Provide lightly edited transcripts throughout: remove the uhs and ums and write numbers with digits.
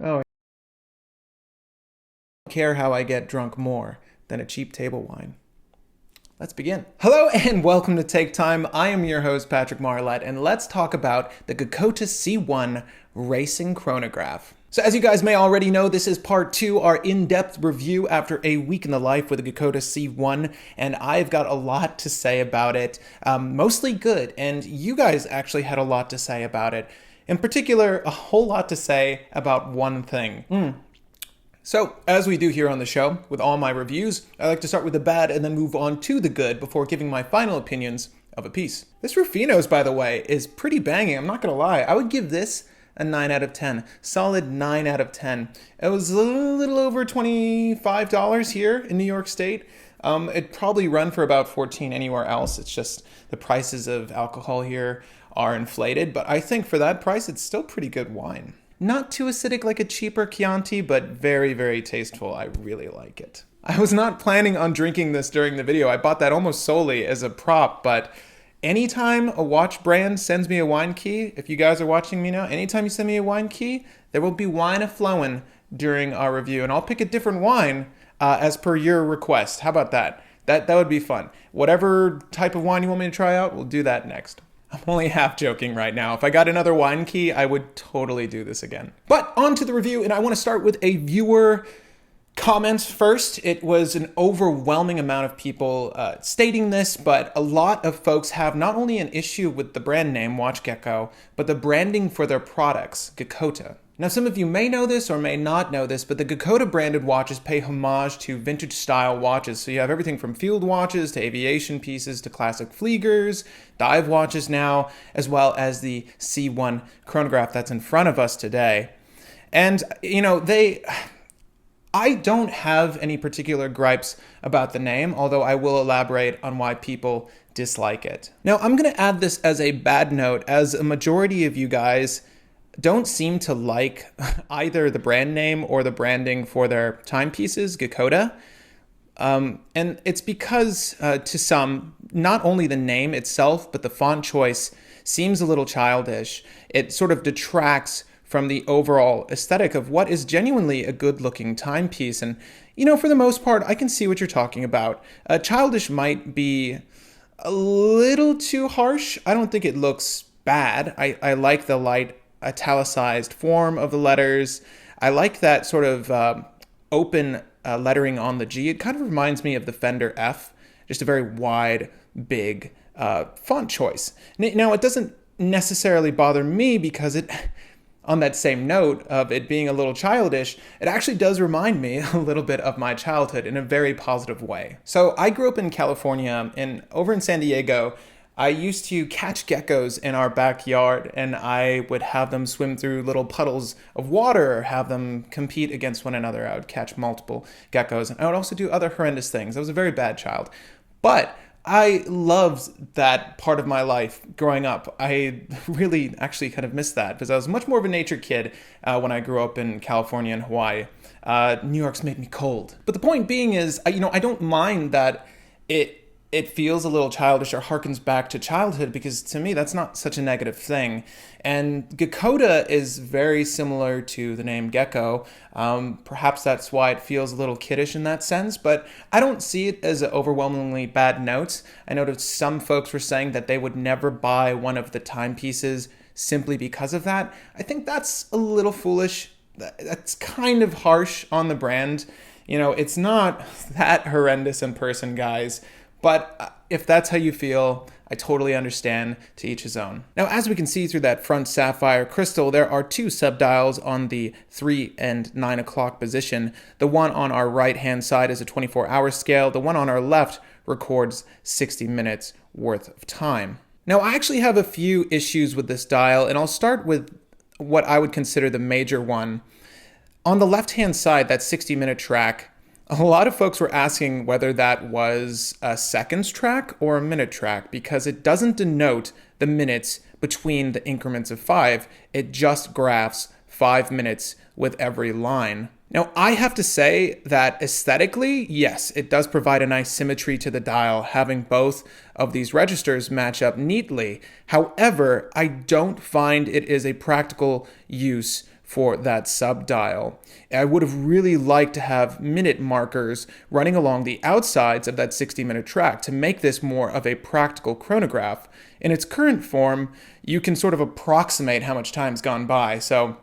Oh, I don't care how I get drunk more than a cheap table wine. Let's begin. Hello and welcome to Take Time. I am your host, Patrick Marlette, and let's talk about the Geckota C1 racing chronograph. So as you guys may already know, this is part 2, our in-depth review after a week in the life with the Geckota C1, and I've got a lot to say about it, mostly good, and you guys actually had a lot to say about it. In particular, a whole lot to say about one thing. So, as we do here on the show, with all my reviews, I like to start with the bad and then move on to the good before giving my final opinions of a piece. This Rufino's, by the way, is pretty banging, I'm not gonna lie. I would give this a 9 out of 10. Solid 9 out of 10. It was a little over $25 here in New York State. It'd probably run for about $14 anywhere else. It's just the prices of alcohol here are inflated, but I think for that price, it's still pretty good wine. Not too acidic like a cheaper Chianti, but very, very tasteful. I really like it. I was not planning on drinking this during the video. I bought that almost solely as a prop, but anytime a watch brand sends me a wine key, if you guys are watching me now, anytime you send me a wine key, there will be wine a-flowing during our review, and I'll pick a different wine as per your request. How about that? That would be fun. Whatever type of wine you want me to try out, we'll do that next. I'm only half joking right now. If I got another wine key, I would totally do this again. But on to the review, and I want to start with a viewer comment first. It was an overwhelming amount of people stating this, but a lot of folks have not only an issue with the brand name, WatchGecko, but the branding for their products, Geckota. Now, some of you may know this or may not know this, but the Geckota branded watches pay homage to vintage style watches. So you have everything from field watches to aviation pieces to classic Fliegers, dive watches now, as well as the C1 chronograph that's in front of us today. And, you know, I don't have any particular gripes about the name, although I will elaborate on why people dislike it. Now, I'm going to add this as a bad note, as a majority of you guys don't seem to like either the brand name or the branding for their timepieces, Geckota. And it's because, to some, not only the name itself, but the font choice seems a little childish. It sort of detracts from the overall aesthetic of what is genuinely a good-looking timepiece. And, you know, for the most part, I can see what you're talking about. Childish might be a little too harsh. I don't think it looks bad. I like the light italicized form of the letters. I like that sort of open lettering on the G. It kind of reminds me of the Fender F, just a very wide, big font choice. Now, it doesn't necessarily bother me because it, on that same note of it being a little childish, it actually does remind me a little bit of my childhood in a very positive way. So I grew up in California, and over in San Diego, I used to catch geckos in our backyard, and I would have them swim through little puddles of water or have them compete against one another. I would catch multiple geckos, and I would also do other horrendous things. I was a very bad child. But I loved that part of my life growing up. I really actually kind of missed that because I was much more of a nature kid when I grew up in California and Hawaii. New York's made me cold. But the point being is, I don't mind that it feels a little childish or harkens back to childhood, because to me that's not such a negative thing. And Geckota is very similar to the name gecko. Perhaps that's why it feels a little kiddish in that sense, but I don't see it as an overwhelmingly bad note. I noticed some folks were saying that they would never buy one of the timepieces simply because of that. I think that's a little foolish. That's kind of harsh on the brand. You know, it's not that horrendous in person, guys. But if that's how you feel, I totally understand. To each his own. Now, as we can see through that front sapphire crystal, there are two subdials on the 3 and 9 o'clock position. The one on our right-hand side is a 24-hour scale. The one on our left records 60 minutes worth of time. Now, I actually have a few issues with this dial, and I'll start with what I would consider the major one. On the left-hand side, that 60-minute track, a lot of folks were asking whether that was a seconds track or a minute track, because it doesn't denote the minutes between the increments of 5. It just graphs 5 minutes with every line. Now, I have to say that aesthetically, yes, it does provide a nice symmetry to the dial, having both of these registers match up neatly. However, I don't find it is a practical use for that subdial. I would have really liked to have minute markers running along the outsides of that 60-minute track to make this more of a practical chronograph. In its current form, you can sort of approximate how much time's gone by, so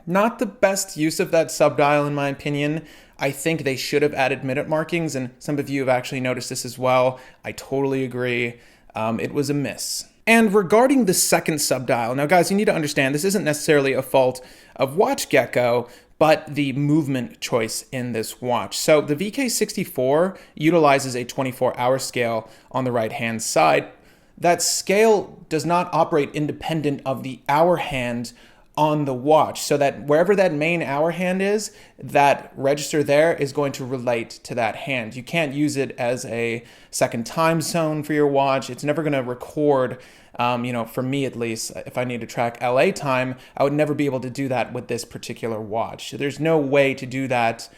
not the best use of that subdial in my opinion. I think they should have added minute markings, and some of you have actually noticed this as well. I totally agree. It was a miss. And regarding the second subdial, now guys, you need to understand this isn't necessarily a fault of WatchGecko, but the movement choice in this watch. So the VK64 utilizes a 24-hour scale on the right-hand side. That scale does not operate independent of the hour hand on the watch, so that wherever that main hour hand is, that register there is going to relate to that hand. You can't use it as a second time zone for your watch. It's never going to record, for me at least, if I need to track LA time, I would never be able to do that with this particular watch. So there's no way to do that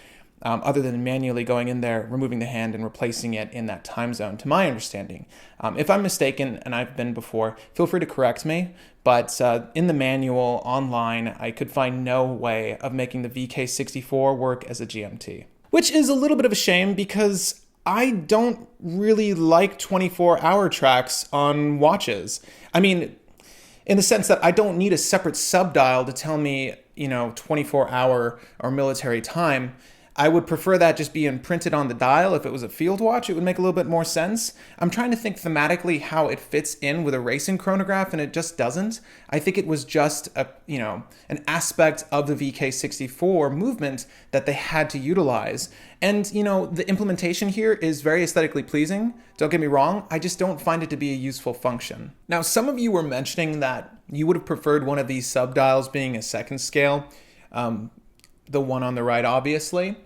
other than manually going in there, removing the hand and replacing it in that time zone, to my understanding. If I'm mistaken, and I've been before, feel free to correct me, but in the manual online, I could find no way of making the VK64 work as a GMT. Which is a little bit of a shame because I don't really like 24-hour tracks on watches. I mean, in the sense that I don't need a separate subdial to tell me, 24-hour or military time. I would prefer that just being printed on the dial. If it was a field watch, it would make a little bit more sense. I'm trying to think thematically how it fits in with a racing chronograph, and it just doesn't. I think it was just an aspect of the VK64 movement that they had to utilize. And, the implementation here is very aesthetically pleasing. Don't get me wrong, I just don't find it to be a useful function. Now, some of you were mentioning that you would have preferred one of these subdials being a second scale. The one on the right, obviously.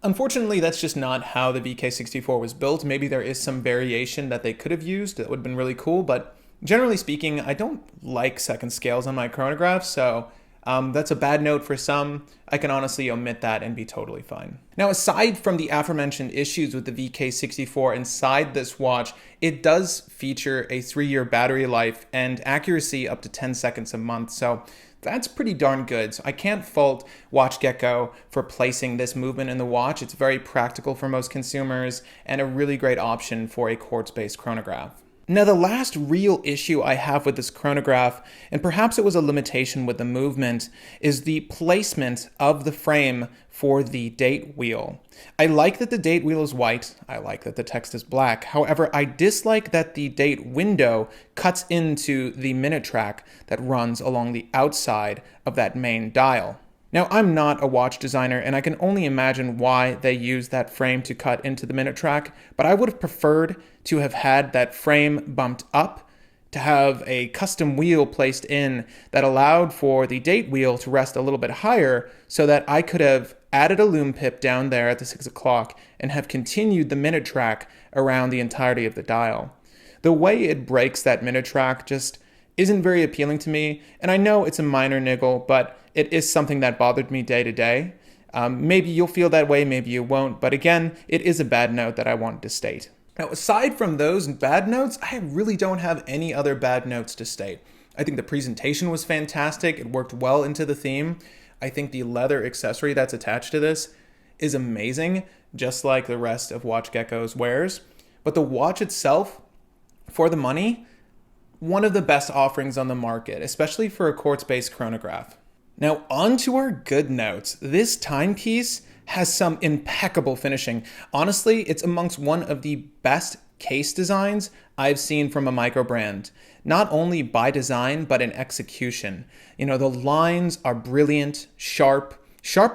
Unfortunately, that's just not how the VK64 was built. Maybe there is some variation that they could have used that would have been really cool, but generally speaking, I don't like second scales on my chronographs, so that's a bad note for some. I can honestly omit that and be totally fine. Now, aside from the aforementioned issues with the VK64 inside this watch, it does feature a 3-year battery life and accuracy up to 10 seconds a month, so that's pretty darn good. So I can't fault WatchGecko for placing this movement in the watch. It's very practical for most consumers and a really great option for a quartz-based chronograph. Now, the last real issue I have with this chronograph, and perhaps it was a limitation with the movement, is the placement of the frame for the date wheel. I like that the date wheel is white. I like that the text is black. However, I dislike that the date window cuts into the minute track that runs along the outside of that main dial. Now, I'm not a watch designer, and I can only imagine why they use that frame to cut into the minute track, but I would have preferred to have had that frame bumped up, to have a custom wheel placed in that allowed for the date wheel to rest a little bit higher so that I could have added a loom pip down there at the 6 o'clock and have continued the minute track around the entirety of the dial. The way it breaks that minute track just isn't very appealing to me, and I know it's a minor niggle, but it is something that bothered me day to day. Maybe you'll feel that way, maybe you won't, but again, it is a bad note that I wanted to state. Now, aside from those bad notes, I really don't have any other bad notes to state. I think the presentation was fantastic. It worked well into the theme. I think the leather accessory that's attached to this is amazing, just like the rest of WatchGecko's wares. But the watch itself, for the money, one of the best offerings on the market, especially for a quartz-based chronograph. Now, on to our good notes. This timepiece has some impeccable finishing. Honestly, it's amongst one of the best case designs I've seen from a micro brand. Not only by design, but in execution. The lines are brilliant, sharper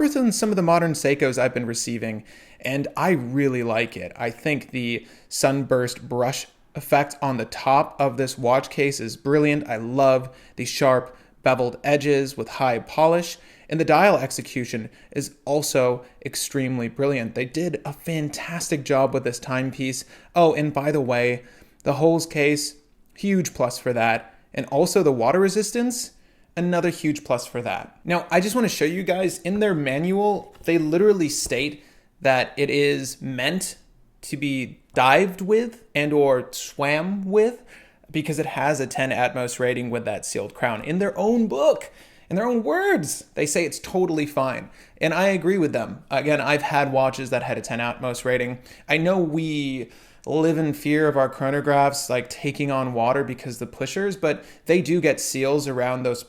than some of the modern Seikos I've been receiving, and I really like it. I think the sunburst brush effect on the top of this watch case is brilliant. I love the sharp beveled edges with high polish, and the dial execution is also extremely brilliant. They did a fantastic job with this timepiece. Oh, and by the way, the holes case, huge plus for that. And also the water resistance, another huge plus for that. Now, I just want to show you guys, in their manual, they literally state that it is meant to be dived with and or swam with, because it has a 10 Atmos rating with that sealed crown in their own book. in their own words, they say it's totally fine. And I agree with them. Again, I've had watches that had a 10 Atmos rating. I know we live in fear of our chronographs like taking on water because the pushers, but they do get seals around those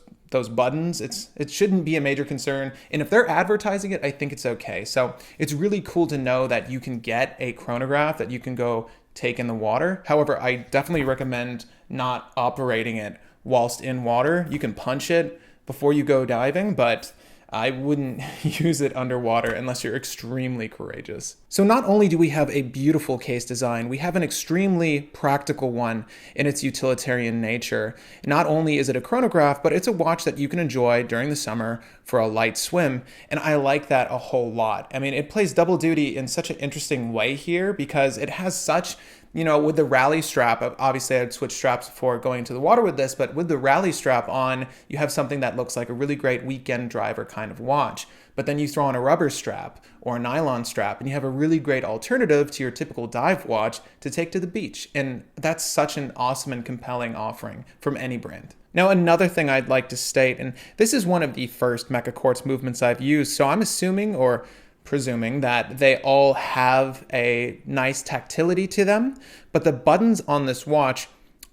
buttons. It shouldn't be a major concern. And if they're advertising it, I think it's okay. So it's really cool to know that you can get a chronograph that you can go take in the water. However, I definitely recommend not operating it whilst in water. You can punch it before you go diving, but I wouldn't use it underwater unless you're extremely courageous. So not only do we have a beautiful case design, we have an extremely practical one in its utilitarian nature. Not only is it a chronograph, but it's a watch that you can enjoy during the summer for a light swim. And I like that a whole lot. I mean, it plays double duty in such an interesting way here because it has such, with the rally strap, obviously I'd switch straps before going into the water with this, but with the rally strap on, you have something that looks like a really great weekend driver kind of watch. But then you throw on a rubber strap or a nylon strap and you have a really great alternative to your typical dive watch to take to the beach. And that's such an awesome and compelling offering from any brand. Now, another thing I'd like to state, and this is one of the first Meca-Quartz movements I've used, so I'm assuming or presuming that they all have a nice tactility to them, but the buttons on this watch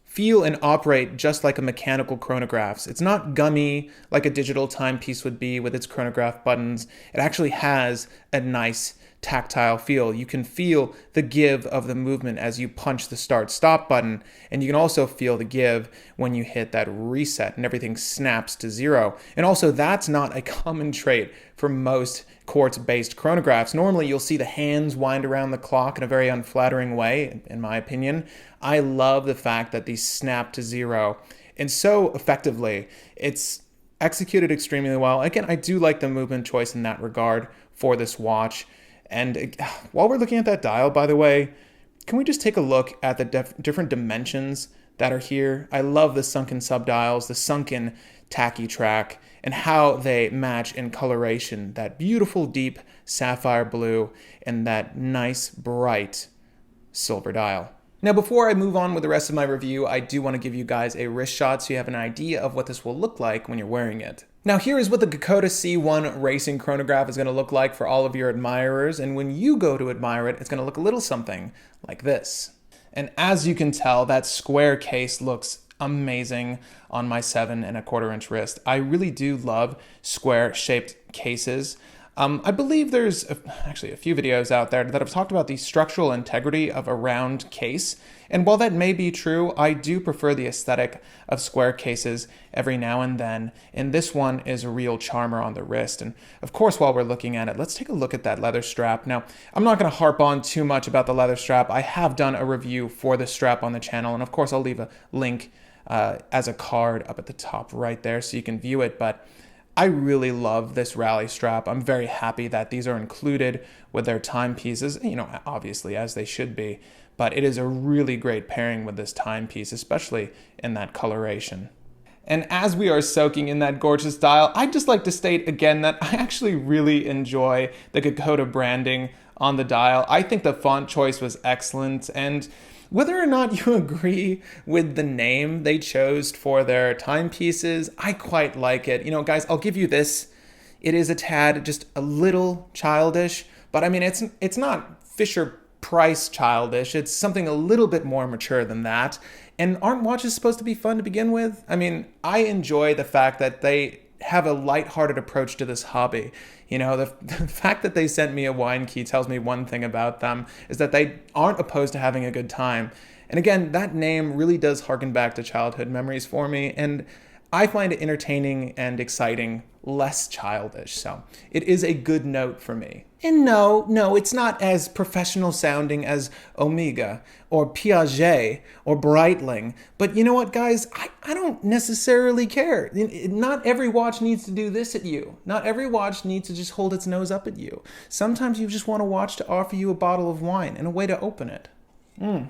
feel and operate just like a mechanical chronograph. It's not gummy like a digital timepiece would be with its chronograph buttons. It actually has a nice tactile feel. You can feel the give of the movement as you punch the start stop button, and you can also feel the give when you hit that reset and everything snaps to zero. And also, that's not a common trait for most quartz-based chronographs. Normally you'll see the hands wind around the clock in a very unflattering way, in my opinion. I love the fact that these snap to zero, and so effectively. It's executed extremely well. Again, I do like the movement choice in that regard for this watch. And while we're looking at that dial, by the way, can we just take a look at the different dimensions that are here? I love the sunken subdials, the sunken tachytrack, and how they match in coloration. That beautiful deep sapphire blue and that nice bright silver dial. Now, before I move on with the rest of my review, I do want to give you guys a wrist shot so you have an idea of what this will look like when you're wearing it. Now, here is what the Geckota C1 racing chronograph is going to look like for all of your admirers, and when you go to admire it, it's going to look a little something like this. And as you can tell, that square case looks amazing on my 7¼ inch wrist. I really do love square shaped cases. I believe there's actually a few videos out there that have talked about the structural integrity of a round case. And while that may be true, I do prefer the aesthetic of square cases every now and then. And this one is a real charmer on the wrist. And of course, while we're looking at it, let's take a look at that leather strap. Now, I'm not going to harp on too much about the leather strap. I have done a review for the strap on the channel. And of course, I'll leave a link as a card up at the top right there so you can view it. But I really love this rally strap. I'm very happy that these are included with their timepieces, obviously as they should be, but it is a really great pairing with this timepiece, especially in that coloration. And as we are soaking in that gorgeous dial, I'd just like to state again that I actually really enjoy the Geckota branding on the dial. I think the font choice was excellent, and whether or not you agree with the name they chose for their timepieces, I quite like it. Guys, I'll give you this. It is a tad, just a little childish, but I mean, it's not Fisher-Price childish. It's something a little bit more mature than that. And aren't watches supposed to be fun to begin with? I mean, I enjoy the fact that they have a lighthearted approach to this hobby. The fact that they sent me a wine key tells me one thing about them, is that they aren't opposed to having a good time. And again, that name really does harken back to childhood memories for me, and I find it entertaining and exciting, less childish. So it is a good note for me. And no, it's not as professional sounding as Omega or Piaget or Breitling. But you know what, guys? I don't necessarily care. Not every watch needs to do this at you. Not every watch needs to just hold its nose up at you. Sometimes you just want a watch to offer you a bottle of wine and a way to open it. God,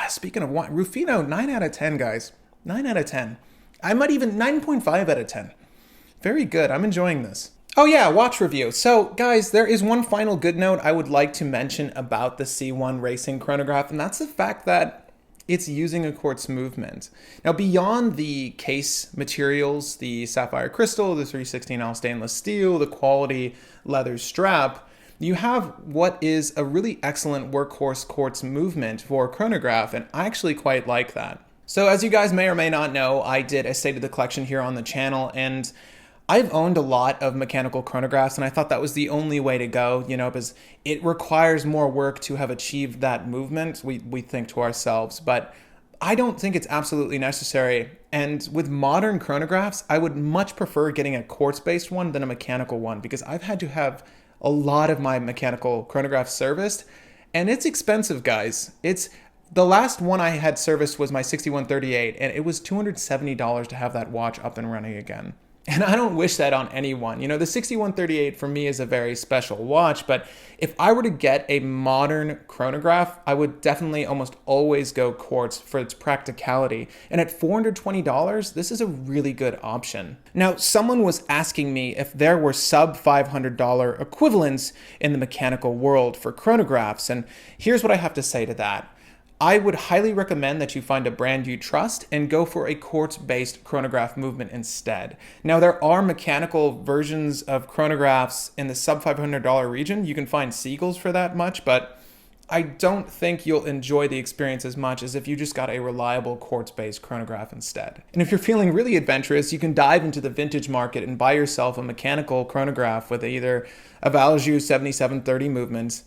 speaking of wine, Rufino, 9 out of 10, guys. 9 out of 10. I might even 9.5 out of 10. Very good. I'm enjoying this. Oh yeah, watch review. So guys, there is one final good note I would like to mention about the C1 racing chronograph, and that's the fact that it's using a quartz movement. Now, beyond the case materials, the sapphire crystal, the 316L stainless steel, the quality leather strap, you have what is a really excellent workhorse quartz movement for chronograph, and I actually quite like that. So as you guys may or may not know, I did a State of the Collection here on the channel, and I've owned a lot of mechanical chronographs, and I thought that was the only way to go, because it requires more work to have achieved that movement, we think to ourselves, but I don't think it's absolutely necessary. And with modern chronographs, I would much prefer getting a quartz-based one than a mechanical one, because I've had to have a lot of my mechanical chronographs serviced, and it's expensive, guys. The last one I had serviced was my 6138, and it was $270 to have that watch up and running again. And I don't wish that on anyone. The 6138 for me is a very special watch, but if I were to get a modern chronograph, I would definitely almost always go quartz for its practicality. And at $420, this is a really good option. Now, someone was asking me if there were sub $500 equivalents in the mechanical world for chronographs, and here's what I have to say to that. I would highly recommend that you find a brand you trust and go for a quartz-based chronograph movement instead. Now, there are mechanical versions of chronographs in the sub $500 region. You can find Seagulls for that much, but I don't think you'll enjoy the experience as much as if you just got a reliable quartz-based chronograph instead. And if you're feeling really adventurous, you can dive into the vintage market and buy yourself a mechanical chronograph with either a Valjoux 7730 movement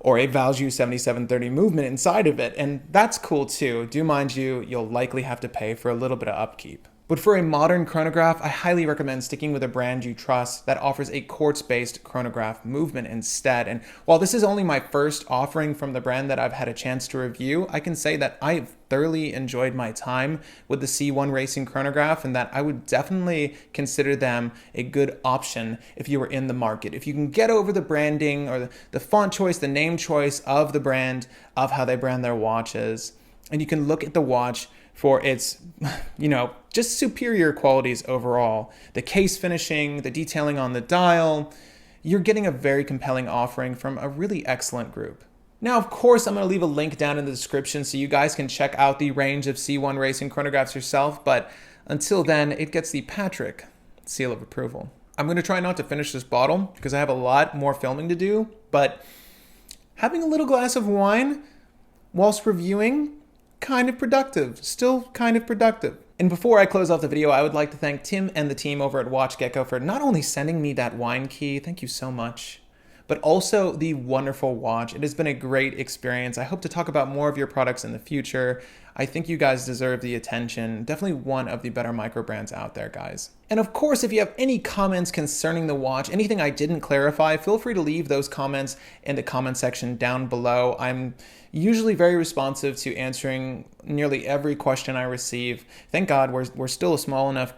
or a Valjoux 7730 movement inside of it, and that's cool too. Do mind you, you'll likely have to pay for a little bit of upkeep. But for a modern chronograph, I highly recommend sticking with a brand you trust that offers a quartz-based chronograph movement instead. And while this is only my first offering from the brand that I've had a chance to review, I can say that I've thoroughly enjoyed my time with the C1 Racing chronograph, and that I would definitely consider them a good option if you were in the market. If you can get over the branding or the font choice, the name choice of the brand, of how they brand their watches, and you can look at the watch for its, just superior qualities overall. The case finishing, the detailing on the dial, you're getting a very compelling offering from a really excellent group. Now, of course, I'm going to leave a link down in the description so you guys can check out the range of C1 Racing chronographs yourself, but until then, it gets the Patrick seal of approval. I'm going to try not to finish this bottle because I have a lot more filming to do, but having a little glass of wine whilst reviewing, kind of productive, still kind of productive. And before I close off the video, I would like to thank Tim and the team over at WatchGecko for not only sending me that wine key, thank you so much, but also the wonderful watch. It has been a great experience. I hope to talk about more of your products in the future. I think you guys deserve the attention. Definitely one of the better micro brands out there, guys. And of course, if you have any comments concerning the watch, anything I didn't clarify, feel free to leave those comments in the comment section down below. I'm usually very responsive to answering nearly every question I receive. Thank God we're still a small enough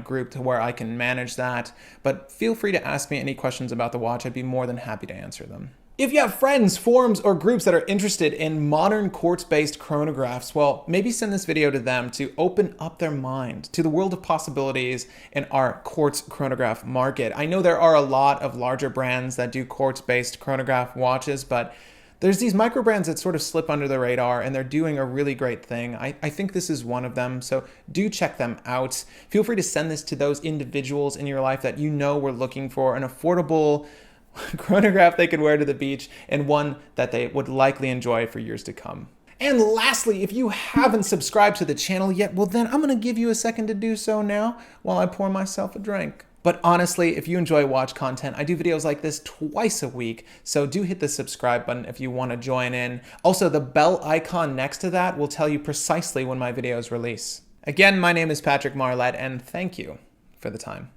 group to where I can manage that, but feel free to ask me any questions about the watch. I'd be more than happy to answer them. If you have friends, forums, or groups that are interested in modern quartz-based chronographs, well, maybe send this video to them to open up their mind to the world of possibilities in our quartz chronograph market. I know there are a lot of larger brands that do quartz-based chronograph watches, but there's these micro brands that sort of slip under the radar, and they're doing a really great thing. I think this is one of them, so do check them out. Feel free to send this to those individuals in your life that were looking for an affordable chronograph they could wear to the beach, and one that they would likely enjoy for years to come. And lastly, if you haven't subscribed to the channel yet, well then I'm gonna give you a second to do so now while I pour myself a drink. But honestly, if you enjoy watch content, I do videos like this twice a week, so do hit the subscribe button if you want to join in. Also, the bell icon next to that will tell you precisely when my videos release. Again, my name is Patrick Marlett, and thank you for the time.